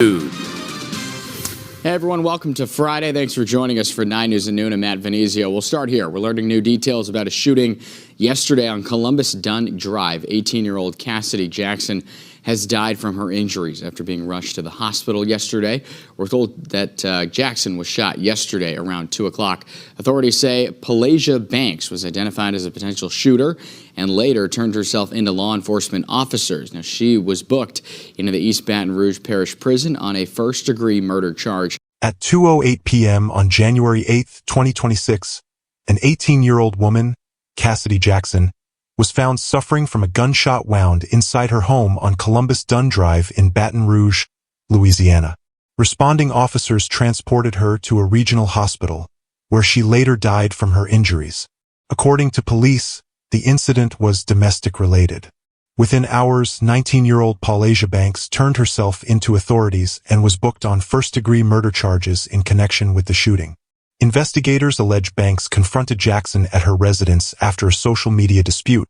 Hey everyone, welcome to Friday. Thanks for joining us for 9 News at Noon. I'm Matt Venezio. We'll start here. We're learning new details about a shooting yesterday on Columbus Dunn Drive. 18-year-old Cassidy Jackson has died from her injuries after being rushed to the hospital yesterday. We're told that Jackson was shot yesterday around 2 o'clock. Authorities say Palasia Banks was identified as a potential shooter and later turned herself into law enforcement officers. Now, she was booked into the East Baton Rouge Parish Prison on a first-degree murder charge. At 2:08 p.m. on January 8, 2026, an 18-year-old woman, Cassidy Jackson, was found suffering from a gunshot wound inside her home on Columbus Dunn Drive in Baton Rouge, Louisiana. Responding officers transported her to a regional hospital, where she later died from her injuries. According to police, the incident was domestic-related. Within hours, 19-year-old Palasia Banks turned herself into authorities and was booked on first-degree murder charges in connection with the shooting. Investigators allege Banks confronted Jackson at her residence after a social media dispute,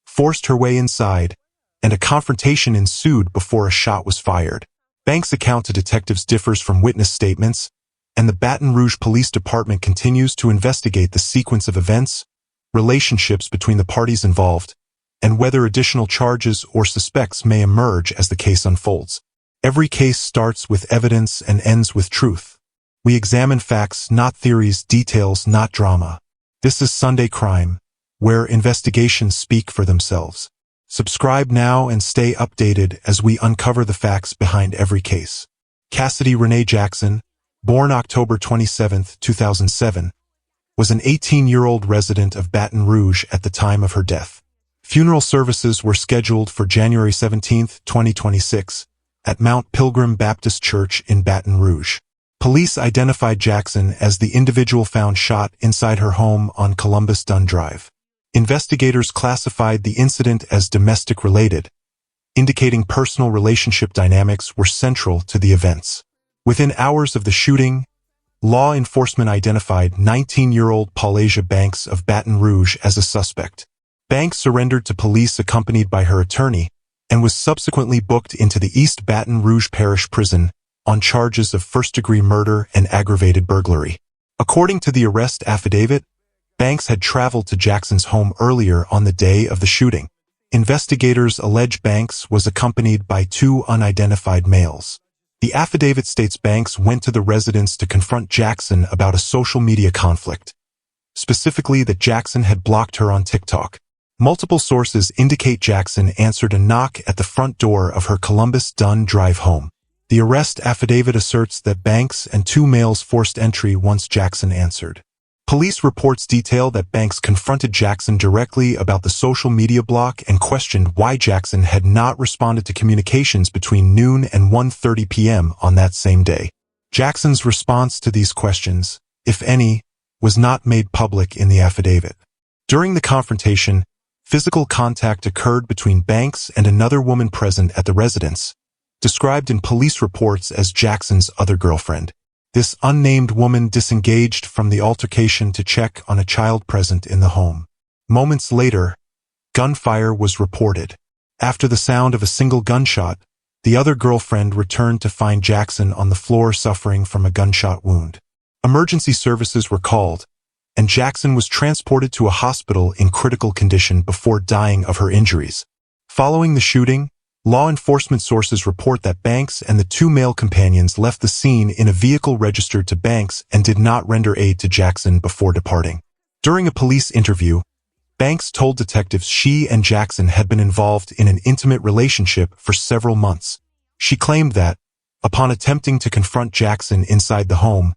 forced her way inside, and a confrontation ensued before a shot was fired. Banks' account to detectives differs from witness statements, and the Baton Rouge Police Department continues to investigate the sequence of events, relationships between the parties involved, and whether additional charges or suspects may emerge as the case unfolds. Every case starts with evidence and ends with truth. We examine facts, not theories, details, not drama. This is Sunday Crime, where investigations speak for themselves. Subscribe now and stay updated as we uncover the facts behind every case. Cassidy Renee Jackson, born October 27, 2007, was an 18-year-old resident of Baton Rouge at the time of her death. Funeral services were scheduled for January 17, 2026, at Mount Pilgrim Baptist Church in Baton Rouge. Police identified Jackson as the individual found shot inside her home on Columbus Dunn Drive. Investigators classified the incident as domestic-related, indicating personal relationship dynamics were central to the events. Within hours of the shooting, law enforcement identified 19-year-old Palasia Banks of Baton Rouge as a suspect. Banks surrendered to police accompanied by her attorney and was subsequently booked into the East Baton Rouge Parish Prison on charges of first-degree murder and aggravated burglary. According to the arrest affidavit, Banks had traveled to Jackson's home earlier on the day of the shooting. Investigators allege Banks was accompanied by two unidentified males. The affidavit states Banks went to the residence to confront Jackson about a social media conflict, specifically that Jackson had blocked her on TikTok. Multiple sources indicate Jackson answered a knock at the front door of her Columbus Dunn Drive home. The arrest affidavit asserts that Banks and two males forced entry once Jackson answered. Police reports detail that Banks confronted Jackson directly about the social media block and questioned why Jackson had not responded to communications between noon and 1:30 p.m. on that same day. Jackson's response to these questions, if any, was not made public in the affidavit. During the confrontation, physical contact occurred between Banks and another woman present at the residence, described in police reports as Jackson's other girlfriend. This unnamed woman disengaged from the altercation to check on a child present in the home. Moments later, gunfire was reported. After the sound of a single gunshot, the other girlfriend returned to find Jackson on the floor suffering from a gunshot wound. Emergency services were called, and Jackson was transported to a hospital in critical condition before dying of her injuries. Following the shooting, law enforcement sources report that Banks and the two male companions left the scene in a vehicle registered to Banks and did not render aid to Jackson before departing. During a police interview, Banks told detectives she and Jackson had been involved in an intimate relationship for several months. She claimed that, upon attempting to confront Jackson inside the home,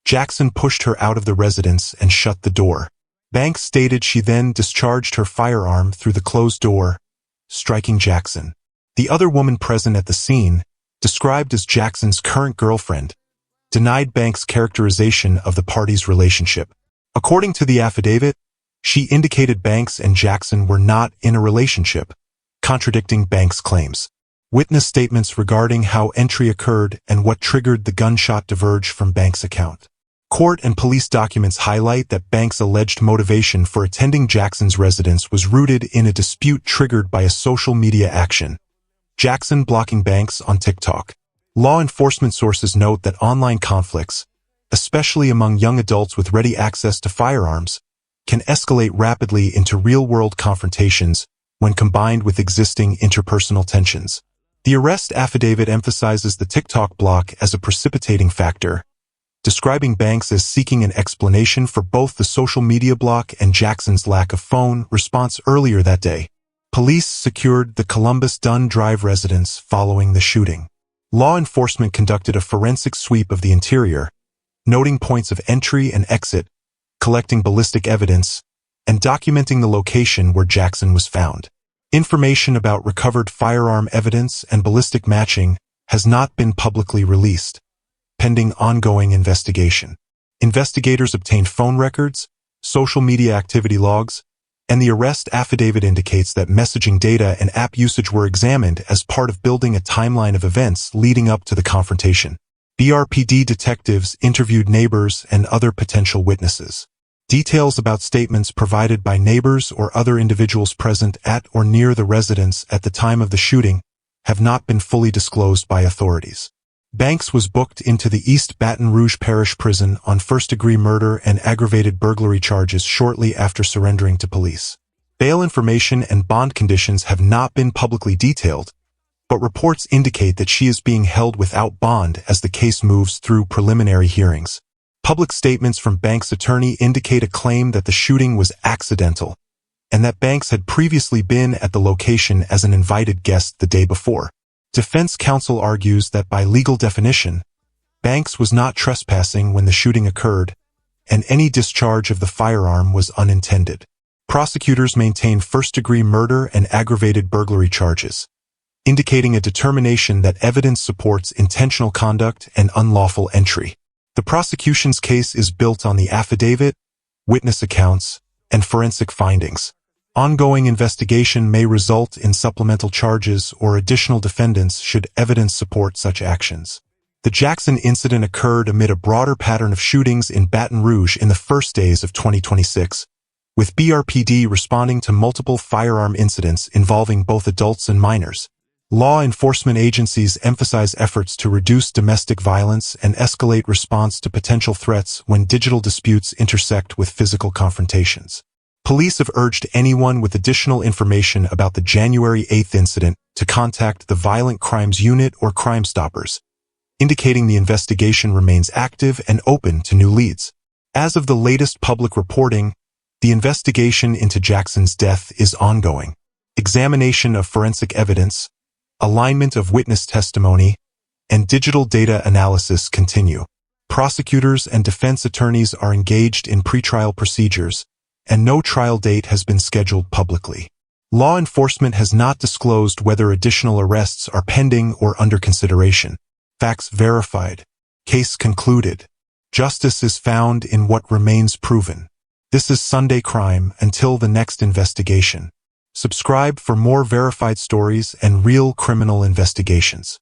Jackson pushed her out of the residence and shut the door. Banks stated she then discharged her firearm through the closed door, striking Jackson. The other woman present at the scene, described as Jackson's current girlfriend, denied Banks' characterization of the parties' relationship. According to the affidavit, she indicated Banks and Jackson were not in a relationship, contradicting Banks' claims. Witness statements regarding how entry occurred and what triggered the gunshot diverge from Banks' account. Court and police documents highlight that Banks' alleged motivation for attending Jackson's residence was rooted in a dispute triggered by a social media action, Jackson blocking Banks on TikTok. Law enforcement sources note that online conflicts, especially among young adults with ready access to firearms, can escalate rapidly into real-world confrontations when combined with existing interpersonal tensions. The arrest affidavit emphasizes the TikTok block as a precipitating factor, describing Banks as seeking an explanation for both the social media block and Jackson's lack of phone response earlier that day. Police secured the Columbus Dunn Drive residence following the shooting. Law enforcement conducted a forensic sweep of the interior, noting points of entry and exit, collecting ballistic evidence, and documenting the location where Jackson was found. Information about recovered firearm evidence and ballistic matching has not been publicly released, pending ongoing investigation. Investigators obtained phone records, social media activity logs, and the arrest affidavit indicates that messaging data and app usage were examined as part of building a timeline of events leading up to the confrontation. BRPD detectives interviewed neighbors and other potential witnesses. Details about statements provided by neighbors or other individuals present at or near the residence at the time of the shooting have not been fully disclosed by authorities. Banks was booked into the East Baton Rouge Parish Prison on first-degree murder and aggravated burglary charges shortly after surrendering to police. Bail information and bond conditions have not been publicly detailed, but reports indicate that she is being held without bond as the case moves through preliminary hearings. Public statements from Banks' attorney indicate a claim that the shooting was accidental, and that Banks had previously been at the location as an invited guest the day before. Defense counsel argues that by legal definition, Banks was not trespassing when the shooting occurred, and any discharge of the firearm was unintended. Prosecutors maintain first-degree murder and aggravated burglary charges, indicating a determination that evidence supports intentional conduct and unlawful entry. The prosecution's case is built on the affidavit, witness accounts, and forensic findings. Ongoing investigation may result in supplemental charges or additional defendants should evidence support such actions. The Jackson incident occurred amid a broader pattern of shootings in Baton Rouge in the first days of 2026, with BRPD responding to multiple firearm incidents involving both adults and minors. Law enforcement agencies emphasize efforts to reduce domestic violence and escalate response to potential threats when digital disputes intersect with physical confrontations. Police have urged anyone with additional information about the January 8th incident to contact the Violent Crimes Unit or Crime Stoppers, indicating the investigation remains active and open to new leads. As of the latest public reporting, the investigation into Jackson's death is ongoing. Examination of forensic evidence, alignment of witness testimony, and digital data analysis continue. Prosecutors and defense attorneys are engaged in pretrial procedures, and no trial date has been scheduled publicly. Law enforcement has not disclosed whether additional arrests are pending or under consideration. Facts verified. Case concluded. Justice is found in what remains proven. This is Sunday Crime until the next investigation. Subscribe for more verified stories and real criminal investigations.